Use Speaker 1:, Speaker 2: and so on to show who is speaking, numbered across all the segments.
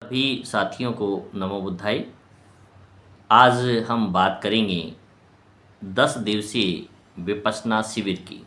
Speaker 1: सभी साथियों को नमो बुद्धाय। आज हम बात करेंगे 10 दिवसीय विपश्यना शिविर की।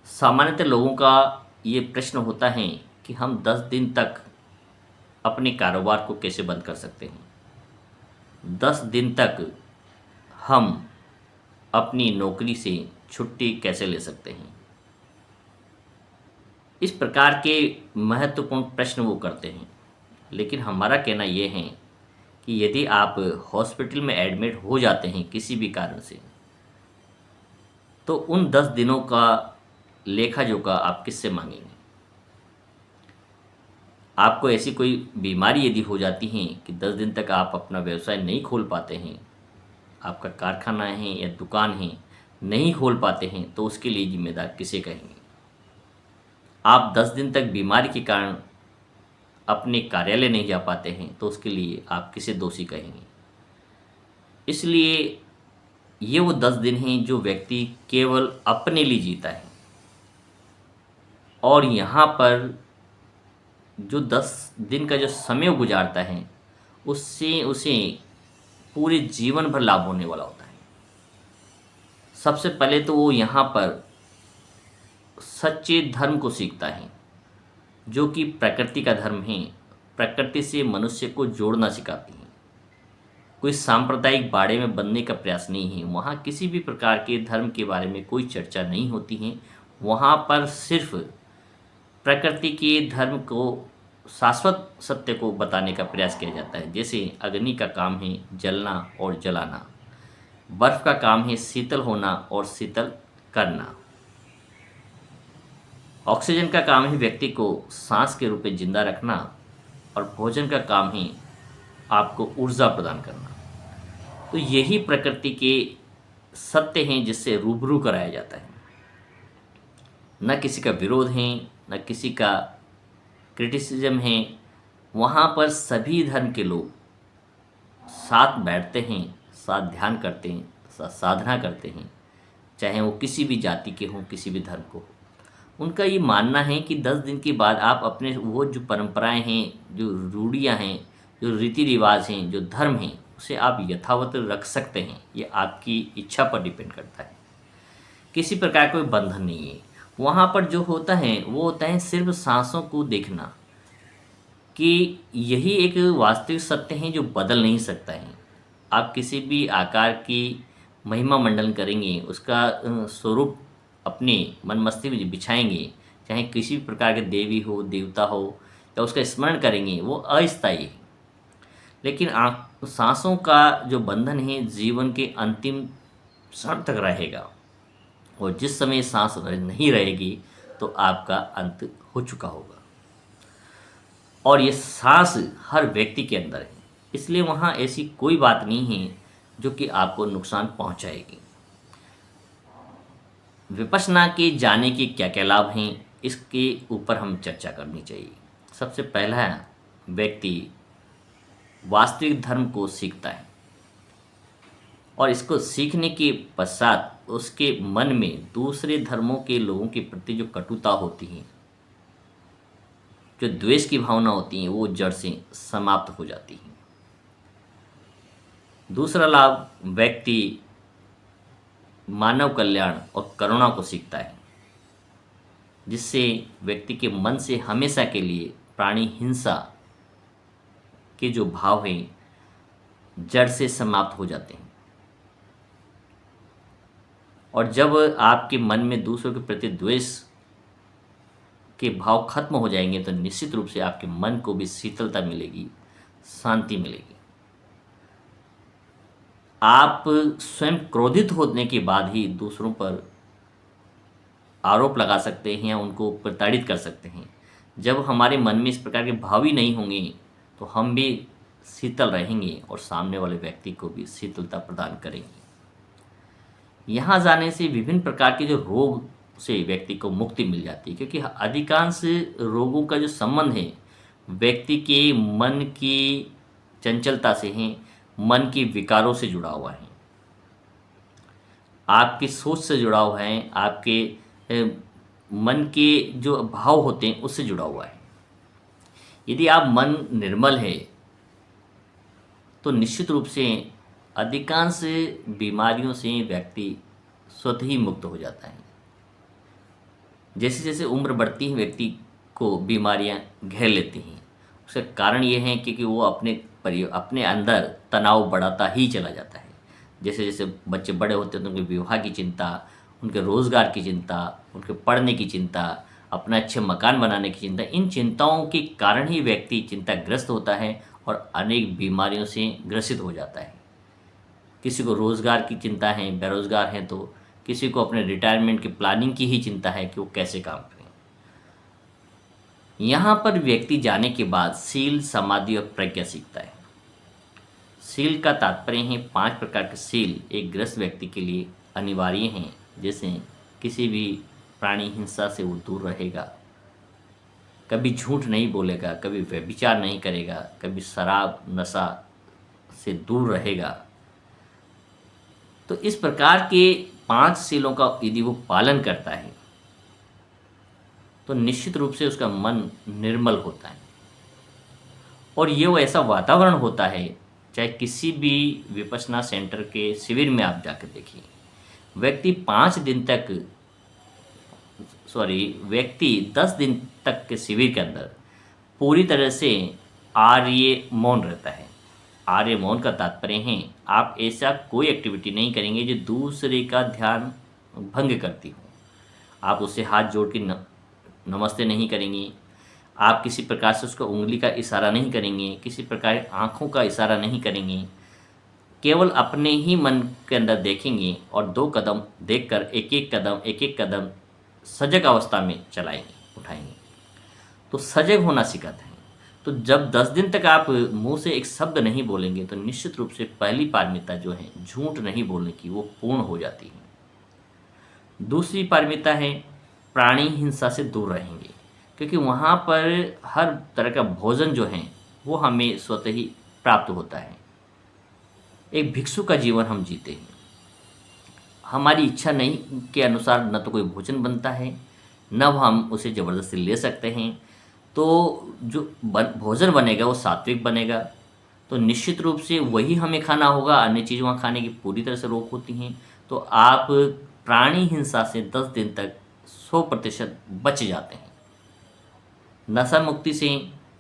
Speaker 1: सामान्यतः लोगों का ये प्रश्न होता है कि हम 10 दिन तक अपने कारोबार को कैसे बंद कर सकते हैं। 10 दिन तक हम अपनी नौकरी से छुट्टी कैसे ले सकते हैं। इस प्रकार के महत्वपूर्ण प्रश्न वो करते हैं, लेकिन हमारा कहना ये है कि यदि आप हॉस्पिटल में एडमिट हो जाते हैं किसी भी कारण से, तो उन 10 दिनों का लेखा जोखा आप किससे मांगेंगे। आपको ऐसी कोई बीमारी यदि हो जाती है कि 10 दिन तक आप अपना व्यवसाय नहीं खोल पाते हैं, आपका कारखाना है या दुकान है नहीं खोल पाते हैं, तो उसके लिए जिम्मेदार किसे कहेंगे। आप 10 दिन तक बीमारी के कारण अपने कार्यालय नहीं जा पाते हैं, तो उसके लिए आप किसे दोषी कहेंगे। इसलिए ये वो 10 दिन हैं जो व्यक्ति केवल अपने लिए जीता है, और यहाँ पर जो 10 दिन का जो समय वो गुजारता है, उससे उसे पूरे जीवन भर लाभ होने वाला होता है। सबसे पहले तो वो यहाँ पर सच्चे धर्म को सीखता है, जो कि प्रकृति का धर्म है। प्रकृति से मनुष्य को जोड़ना सिखाती है। कोई सांप्रदायिक बाड़े में बनने का प्रयास नहीं है। वहाँ किसी भी प्रकार के धर्म के बारे में कोई चर्चा नहीं होती है। वहाँ पर सिर्फ प्रकृति के धर्म को, शाश्वत सत्य को बताने का प्रयास किया जाता है। जैसे अग्नि का काम है जलना और जलाना, बर्फ का काम है शीतल होना और शीतल करना, ऑक्सीजन का काम है व्यक्ति को सांस के रूप में जिंदा रखना, और भोजन का काम है आपको ऊर्जा प्रदान करना। तो यही प्रकृति के सत्य हैं जिससे रूबरू कराया जाता है। न किसी का विरोध है, न किसी का क्रिटिसिज्म है। वहाँ पर सभी धर्म के लोग साथ बैठते हैं, साथ ध्यान करते हैं, साथ साधना करते हैं, चाहे वो किसी भी जाति के हों, किसी भी धर्म को हो। उनका ये मानना है कि 10 दिन के बाद आप अपने वो जो परंपराएं हैं, जो रूढ़ियाँ हैं, जो रीति रिवाज हैं, जो धर्म हैं, उसे आप यथावत रख सकते हैं। ये आपकी इच्छा पर डिपेंड करता है। किसी प्रकार का कोई बंधन नहीं है। वहाँ पर जो होता है वो होता है सिर्फ सांसों को देखना, कि यही एक वास्तविक सत्य है जो बदल नहीं सकता है। आप किसी भी आकार की महिमा मंडन करेंगे, उसका स्वरूप अपने मन मस्तिष्क में बिछाएंगे, चाहे किसी भी प्रकार के देवी हो, देवता हो, या उसका स्मरण करेंगे, वो अस्थायी है। लेकिन सांसों का जो बंधन है जीवन के अंतिम क्षण तक रहेगा, और जिस समय सांस नहीं रहेगी तो आपका अंत हो चुका होगा। और ये सांस हर व्यक्ति के अंदर है, इसलिए वहाँ ऐसी कोई बात नहीं है जो कि आपको नुकसान पहुँचाएगी। विपश्यना के जाने के क्या क्या लाभ हैं, इसके ऊपर हम चर्चा करनी चाहिए। सबसे पहला, व्यक्ति वास्तविक धर्म को सीखता है, और इसको सीखने के पश्चात उसके मन में दूसरे धर्मों के लोगों के प्रति जो कटुता होती है, जो द्वेष की भावना होती है, वो जड़ से समाप्त हो जाती है। दूसरा लाभ, व्यक्ति मानव कल्याण और करुणा को सीखता है, जिससे व्यक्ति के मन से हमेशा के लिए प्राणी हिंसा के जो भाव हैं जड़ से समाप्त हो जाते हैं। और जब आपके मन में दूसरों के प्रति द्वेष के भाव खत्म हो जाएंगे, तो निश्चित रूप से आपके मन को भी शीतलता मिलेगी, शांति मिलेगी। आप स्वयं क्रोधित होने के बाद ही दूसरों पर आरोप लगा सकते हैं या उनको प्रताड़ित कर सकते हैं। जब हमारे मन में इस प्रकार के भाव ही नहीं होंगे, तो हम भी शीतल रहेंगे और सामने वाले व्यक्ति को भी शीतलता प्रदान करेंगे। यहाँ जाने से विभिन्न प्रकार के जो रोग से व्यक्ति को मुक्ति मिल जाती है, क्योंकि अधिकांश रोगों का जो संबंध है व्यक्ति के मन की चंचलता से है, मन के विकारों से जुड़ा हुआ है, आपकी सोच से जुड़ा हुआ है, आपके मन के जो भाव होते हैं उससे जुड़ा हुआ है। यदि आप मन निर्मल है तो निश्चित रूप से अधिकांश बीमारियों से व्यक्ति स्वतः ही मुक्त हो जाता है। जैसे जैसे उम्र बढ़ती है व्यक्ति को बीमारियां घेर लेती हैं। उसका कारण ये है क्योंकि वो अपने अंदर तनाव बढ़ाता ही चला जाता है। जैसे जैसे बच्चे बड़े होते हैं तो उनके विवाह की चिंता, उनके रोज़गार की चिंता, उनके पढ़ने की चिंता, अपना अच्छे मकान बनाने की चिंता, इन चिंताओं के कारण ही व्यक्ति चिंताग्रस्त होता है और अनेक बीमारियों से ग्रसित हो जाता है। किसी को रोज़गार की चिंता है, बेरोज़गार हैं, तो किसी को अपने रिटायरमेंट की प्लानिंग की ही चिंता है कि वो कैसे काम करें। यहाँ पर व्यक्ति जाने के बाद शील, समाधि और प्रज्ञा सीखता है। शील का तात्पर्य है 5 प्रकार के शील एक ग्रस्त व्यक्ति के लिए अनिवार्य हैं। जैसे किसी भी प्राणी हिंसा से वो दूर रहेगा, कभी झूठ नहीं बोलेगा, कभी व्यभिचार नहीं करेगा, कभी शराब नशा से दूर रहेगा। तो इस प्रकार के 5 शीलों का यदि वो पालन करता है तो निश्चित रूप से उसका मन निर्मल होता है और ये वो ऐसा वातावरण होता है, चाहे किसी भी विपश्यना सेंटर के शिविर में आप जाकर देखिए, व्यक्ति 10 दिन तक के शिविर के अंदर पूरी तरह से आर्य मौन रहता है। आर्य मौन का तात्पर्य है आप ऐसा कोई एक्टिविटी नहीं करेंगे जो दूसरे का ध्यान भंग करती हो। आप उससे हाथ जोड़ के नमस्ते नहीं करेंगे, आप किसी प्रकार से उसको उंगली का इशारा नहीं करेंगे, किसी प्रकार आँखों का इशारा नहीं करेंगे, केवल अपने ही मन के अंदर देखेंगे और 2 कदम देखकर एक एक कदम सजग अवस्था में उठाएंगे। तो सजग होना सिखाते हैं। तो जब 10 दिन तक आप मुंह से एक शब्द नहीं बोलेंगे तो निश्चित रूप से पहली पारमिता जो है झूठ नहीं बोलने की, वो पूर्ण हो जाती है। दूसरी पारमिता है प्राणी हिंसा से दूर रहेंगे, क्योंकि वहाँ पर हर तरह का भोजन जो है वो हमें स्वतः ही प्राप्त होता है। एक भिक्षु का जीवन हम जीते हैं, हमारी इच्छा नहीं के अनुसार न तो कोई भोजन बनता है, न हम उसे ज़बरदस्ती ले सकते हैं। तो जो भोजन बनेगा वो सात्विक बनेगा, तो निश्चित रूप से वही हमें खाना होगा, अन्य चीज़ वहाँ खाने की पूरी तरह से रोक होती हैं। तो आप प्राणी हिंसा से 10 दिन तक 100% बच जाते हैं। नशा मुक्ति से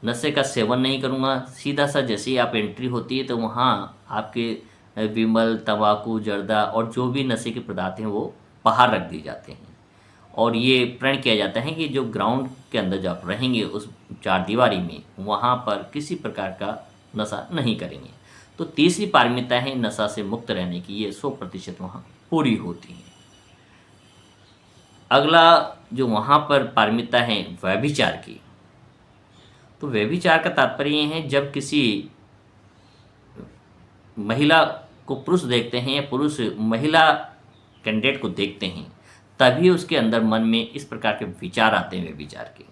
Speaker 1: नशे का सेवन नहीं करूँगा, सीधा सा जैसे ही आप एंट्री होती है तो वहाँ आपके विमल, तंबाकू, जर्दा और जो भी नशे के पदार्थ हैं वो बाहर रख दिए जाते हैं और ये प्रण किया जाता है कि जो ग्राउंड के अंदर जो आप रहेंगे उस 4 दीवारी में, वहाँ पर किसी प्रकार का नशा नहीं करेंगे। तो तीसरी पारमिता है नशा से मुक्त रहने की, ये 100% वहाँ पूरी होती है। अगला जो वहाँ पर पारमिता है व्यभिचार की, तो व्यभिचार का तात्पर्य ये है जब किसी महिला को पुरुष देखते हैं या पुरुष महिला कैंडिडेट को देखते हैं तभी उसके अंदर मन में इस प्रकार के विचार आते हैं व्यभिचार के।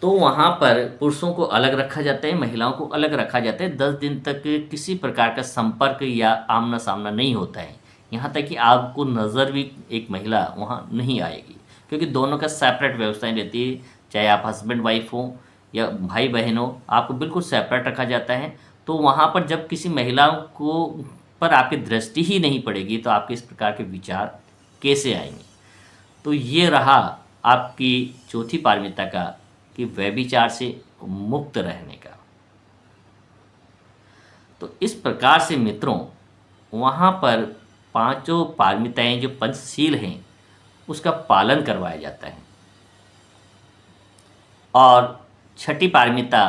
Speaker 1: तो वहाँ पर पुरुषों को अलग रखा जाता है, महिलाओं को अलग रखा जाता है। 10 दिन तक किसी प्रकार का संपर्क या आमना सामना नहीं होता है, यहाँ तक कि आपको नज़र भी एक महिला वहाँ नहीं आएगी, क्योंकि दोनों का सेपरेट व्यवस्थाएं रहती है। चाहे आप हस्बैंड वाइफ हो या भाई बहन हो, आपको बिल्कुल सेपरेट रखा जाता है। तो वहाँ पर जब किसी महिला को पर आपकी दृष्टि ही नहीं पड़ेगी तो आपके इस प्रकार के विचार कैसे आएंगे। तो ये रहा आपकी चौथी पारमिता का कि व्यभिचार से मुक्त रहने का। तो इस प्रकार से मित्रों वहाँ पर 5 पारमिताएं जो पंचशील हैं उसका पालन करवाया जाता है। और छठी पारमिता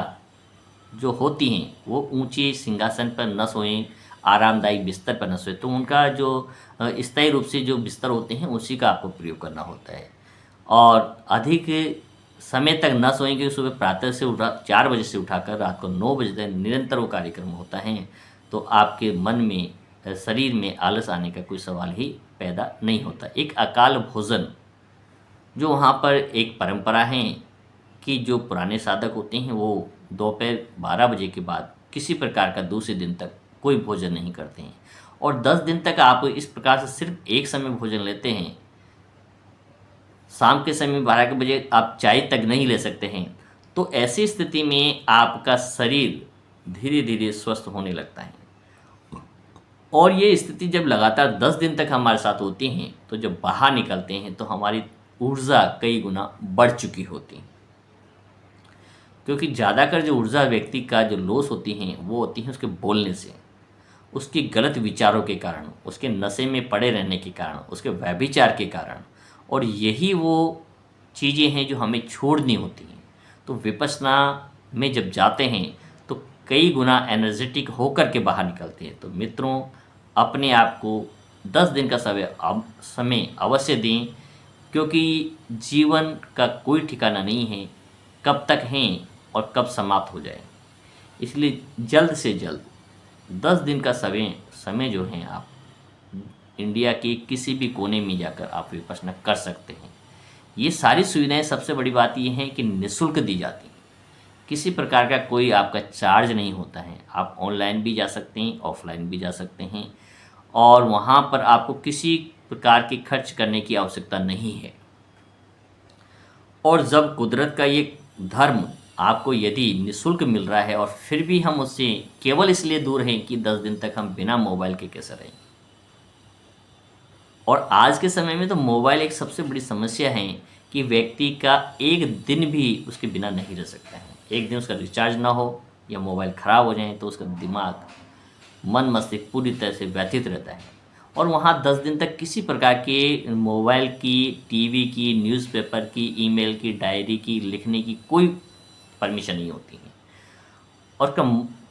Speaker 1: जो होती हैं वो ऊंचे सिंहासन पर न सोएं, आरामदायी बिस्तर पर न सोएं। तो उनका जो स्थायी रूप से जो बिस्तर होते हैं उसी का आपको प्रयोग करना होता है। और अधिक समय तक न सोएंगे, सुबह प्रातः से 4 बजे से उठाकर रात को 9 बजे तक निरंतर वो कार्यक्रम होता है, तो आपके मन में शरीर में आलस आने का कोई सवाल ही पैदा नहीं होता। एक अकाल भोजन जो वहाँ पर एक परंपरा है कि जो पुराने साधक होते हैं वो दोपहर 12 बजे के बाद किसी प्रकार का दूसरे दिन तक कोई भोजन नहीं करते हैं और 10 दिन तक आप इस प्रकार से सिर्फ एक समय भोजन लेते हैं। शाम के समय 12 बजे आप चाय तक नहीं ले सकते हैं। तो ऐसी स्थिति में आपका शरीर धीरे धीरे स्वस्थ होने लगता है। और ये स्थिति जब लगातार 10 दिन तक हमारे साथ होती हैं, तो जब बाहर निकलते हैं तो हमारी ऊर्जा कई गुना बढ़ चुकी होती है। क्योंकि ज़्यादातर जो ऊर्जा व्यक्ति का जो लॉस होती हैं वो होती हैं उसके बोलने से, उसके गलत विचारों के कारण, उसके नशे में पड़े रहने के कारण, उसके व्यभिचार के कारण। और यही वो चीज़ें हैं जो हमें छोड़नी होती हैं। तो विपश्यना में जब जाते हैं तो कई गुना एनर्जेटिक होकर के बाहर निकलते हैं। तो मित्रों, अपने आप को 10 दिन का समय अवश्य दें, क्योंकि जीवन का कोई ठिकाना नहीं है, कब तक हैं और कब समाप्त हो जाए। इसलिए जल्द से जल्द 10 दिन का समय जो है, आप इंडिया के किसी भी कोने में जाकर आप विपश्यना कर सकते हैं। ये सारी सुविधाएं, सबसे बड़ी बात ये है कि निःशुल्क दी जाती हैं। किसी प्रकार का कोई आपका चार्ज नहीं होता है। आप ऑनलाइन भी जा सकते हैं, ऑफलाइन भी जा सकते हैं, और वहाँ पर आपको किसी प्रकार की खर्च करने की आवश्यकता नहीं है। और जब कुदरत का ये धर्म आपको यदि निःशुल्क मिल रहा है और फिर भी हम उससे केवल इसलिए दूर हैं कि 10 दिन तक हम बिना मोबाइल के कैसे रहें। और आज के समय में तो मोबाइल एक सबसे बड़ी समस्या है कि व्यक्ति का एक दिन भी उसके बिना नहीं रह सकता है। एक दिन उसका रिचार्ज ना हो या मोबाइल ख़राब हो जाए तो उसका दिमाग, मन मस्तिष्क पूरी तरह से व्यथित रहता है। और वहाँ 10 दिन तक किसी प्रकार के मोबाइल की, टीवी की, न्यूज़पेपर की, ईमेल की, डायरी की लिखने की कोई परमिशन नहीं होती है। और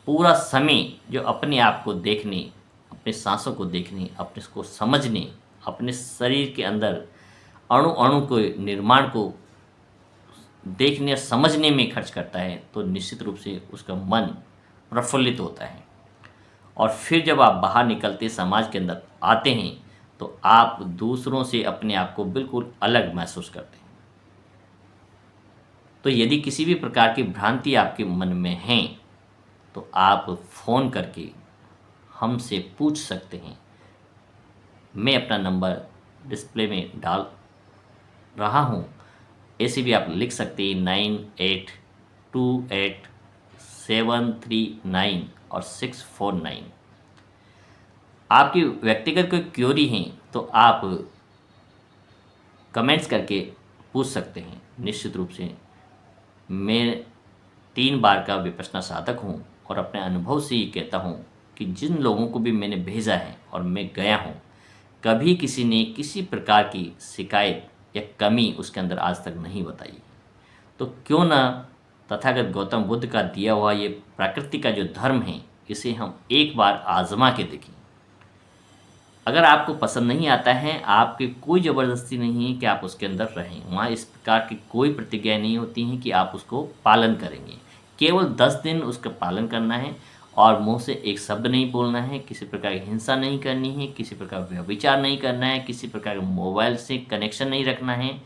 Speaker 1: पूरा समय जो अपने आप को देखने, अपने सांसों को देखने, अपने को समझने, अपने शरीर के अंदर अणु अणु को निर्माण को देखने और समझने में खर्च करता है, तो निश्चित रूप से उसका मन प्रफुल्लित होता है। और फिर जब आप बाहर निकलते समाज के अंदर आते हैं तो आप दूसरों से अपने आप को बिल्कुल अलग महसूस करते हैं। तो यदि किसी भी प्रकार की भ्रांति आपके मन में है तो आप फ़ोन करके हमसे पूछ सकते हैं। मैं अपना नंबर डिस्प्ले में डाल रहा हूँ, ऐसे भी आप लिख सकते हैं 982873 और 649। आपकी व्यक्तिगत कोई क्वेरी हैं तो आप कमेंट्स करके पूछ सकते हैं। निश्चित रूप से मैं 3 बार का विपश्यना साधक हूँ और अपने अनुभव से ये कहता हूँ कि जिन लोगों को भी मैंने भेजा है और मैं गया हूँ, कभी किसी ने किसी प्रकार की शिकायत या कमी उसके अंदर आज तक नहीं बताई। तो क्यों ना तथागत गौतम बुद्ध का दिया हुआ ये प्रकृति का जो धर्म है, इसे हम एक बार आजमा के देखें। अगर आपको पसंद नहीं आता है, आपकी कोई ज़बरदस्ती नहीं है कि आप उसके अंदर रहें। वहाँ इस प्रकार की कोई प्रतिज्ञा नहीं होती हैं कि आप उसको पालन करेंगे। केवल 10 दिन उसका पालन करना है और मुंह से एक शब्द नहीं बोलना है, किसी प्रकार की हिंसा नहीं करनी है, किसी प्रकार का व्यभिचार नहीं करना है, किसी प्रकार के मोबाइल से कनेक्शन नहीं रखना है,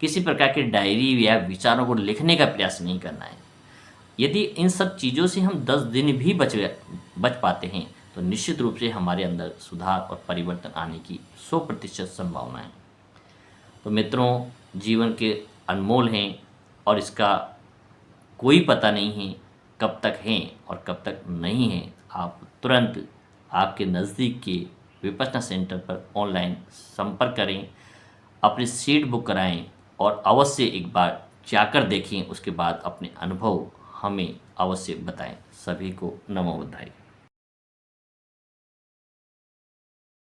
Speaker 1: किसी प्रकार की डायरी या विचारों को लिखने का प्रयास नहीं करना है। यदि इन सब चीज़ों से हम 10 दिन भी बच पाते हैं तो निश्चित रूप से हमारे अंदर सुधार और परिवर्तन आने की 100% संभावना है। तो मित्रों, जीवन के अनमोल हैं और इसका कोई पता नहीं है कब तक हैं और कब तक नहीं हैं। आप तुरंत आपके नज़दीक के विपश्यना सेंटर पर ऑनलाइन संपर्क करें, अपनी सीट बुक कराएं और अवश्य एक बार जाकर देखें। उसके बाद अपने अनुभव हमें अवश्य बताएं। सभी को नमो बुद्धाय।